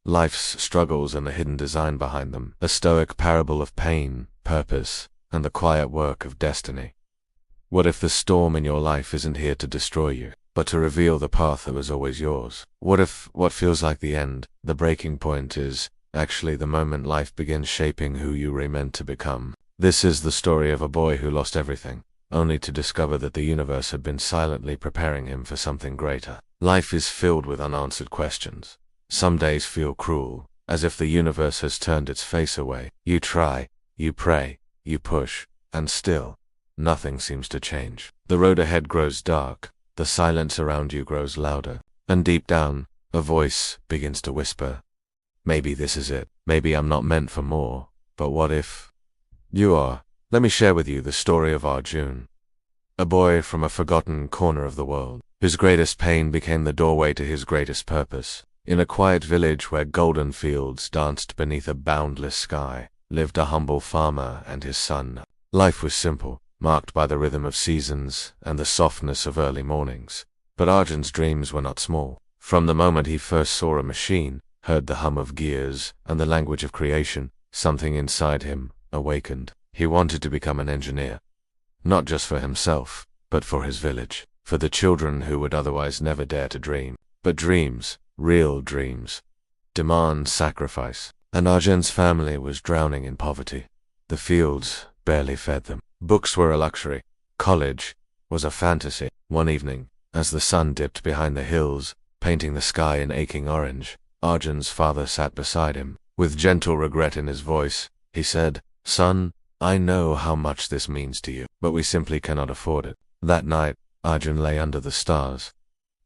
life's struggles and the hidden design behind them, a stoic parable of pain, purpose, and the quiet work of destiny. What if the storm in your life isn't here to destroy you, but to reveal the path that was always yours? What if what feels like the end, the breaking point, is actually the moment life begins shaping who you were meant to become? This is the story of a boy who lost everything, only to discover that the universe had been silently preparing him for something greater. Life is filled with unanswered questions. Some days feel cruel, as if the universe has turned its face away. You try, you pray, you push, and still, nothing seems to change. The road ahead grows dark, the silence around you grows louder, and deep down, a voice begins to whisper, maybe this is it, maybe I'm not meant for more, but what if you are? Let me share with you the story of Arjun, a boy from a forgotten corner of the world, whose greatest pain became the doorway to his greatest purpose. In a quiet village where golden fields danced beneath a boundless sky, lived a humble farmer and his son. Life was simple, marked by the rhythm of seasons and the softness of early mornings. But Arjun's dreams were not small. From the moment he first saw a machine, heard the hum of gears, and the language of creation, something inside him awakened. He wanted to become an engineer. Not just for himself, but for his village, for the children who would otherwise never dare to dream. But dreams, real dreams, demand sacrifice, and Arjun's family was drowning in poverty. The fields barely fed them. Books were a luxury. College was a fantasy. One evening, as the sun dipped behind the hills, painting the sky in aching orange, Arjun's father sat beside him. With gentle regret in his voice, he said, "Son, I know how much this means to you, but we simply cannot afford it." That night, Arjun lay under the stars,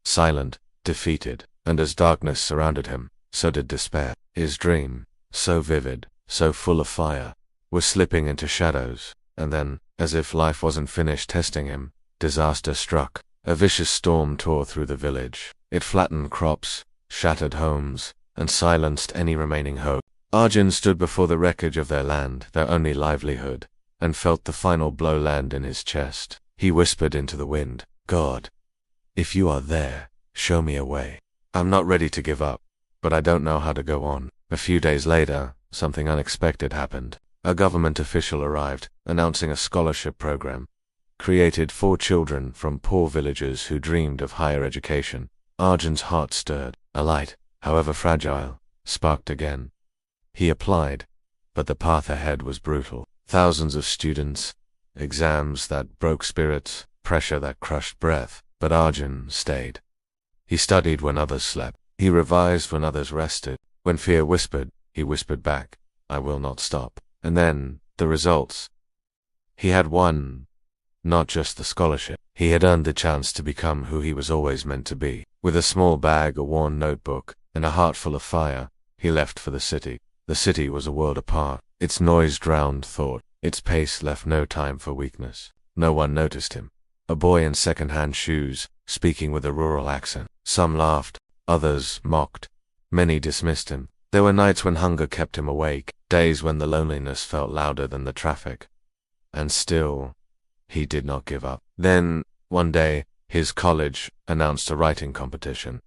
silent, defeated, and as darkness surrounded him, so did despair. His dream, so vivid, so full of fire, was slipping into shadows, and then, as if life wasn't finished testing him, disaster struck. A vicious storm tore through the village. It flattened crops, shattered homes, and silenced any remaining hope. Arjun stood before the wreckage of their land, their only livelihood, and felt the final blow land in his chest. He whispered into the wind, "God, if you are there, show me a way. I'm not ready to give up, but I don't know how to go on." A few days later, something unexpected happened. A government official arrived, announcing a scholarship program created for children from poor villages who dreamed of higher education. Arjun's heart stirred. A light, however fragile, sparked again. He applied, but the path ahead was brutal. Thousands of students, exams that broke spirits, pressure that crushed breath. But Arjun stayed. He studied when others slept. He revised when others rested. When fear whispered, he whispered back, "I will not stop." And then, the results. He had won. Not just the scholarship. He had earned the chance to become who he was always meant to be. With a small bag, a worn notebook, and a heart full of fire, he left for the city. The city was a world apart. Its noise drowned thought. Its pace left no time for weakness. No one noticed him. A boy in second-hand shoes, speaking with a rural accent. Some laughed, others mocked. Many dismissed him. There were nights when hunger kept him awake, days when the loneliness felt louder than the traffic. And still, he did not give up. Then, one day, his college announced a writing competition.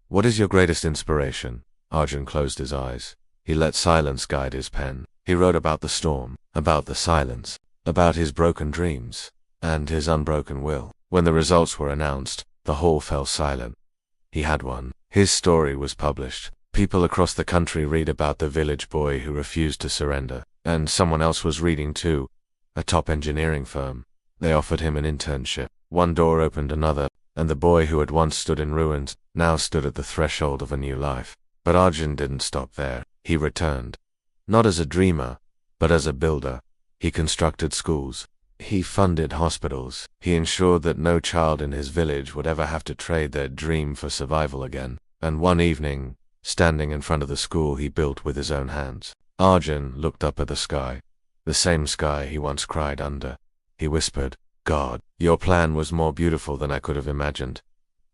"What is your greatest inspiration?" Arjun closed his eyes. He let silence guide his pen. He wrote about the storm, about the silence, about his broken dreams, and his unbroken will. When the results were announced, the hall fell silent. He had won. His story was published. People across the country read about the village boy who refused to surrender. And someone else was reading too. A top engineering firm. They offered him an internship. One door opened another, and the boy who had once stood in ruins now stood at the threshold of a new life. But Arjun didn't stop there. He returned. Not as a dreamer, but as a builder. He constructed schools. He funded hospitals. He ensured that no child in his village would ever have to trade their dream for survival again. And one evening, standing in front of the school he built with his own hands, Arjun looked up at the sky. The same sky he once cried under. He whispered, "God, your plan was more beautiful than I could have imagined.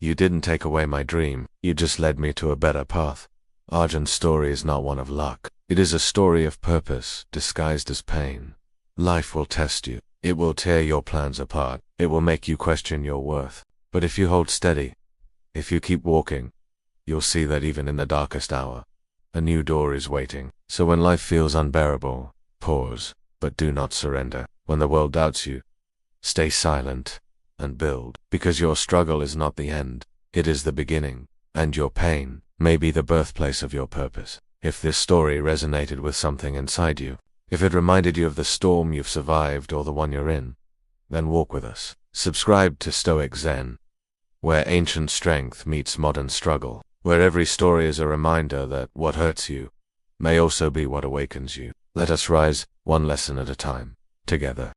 You didn't take away my dream, you just led me to a better path." Arjun's story is not one of luck. It is a story of purpose, disguised as pain. Life will test you. It will tear your plans apart. It will make you question your worth. But if you hold steady, if you keep walking, you'll see that even in the darkest hour, a new door is waiting. So when life feels unbearable, pause, but do not surrender. When the world doubts you, stay silent and build, because your struggle is not the end, it is the beginning, and your pain may be the birthplace of your purpose. If this story resonated with something inside you, if it reminded you of the storm you've survived or the one you're in, then walk with us. Subscribe to Stoic Zen, where ancient strength meets modern struggle, where every story is a reminder that what hurts you may also be what awakens you. Let us rise, one lesson at a time, together.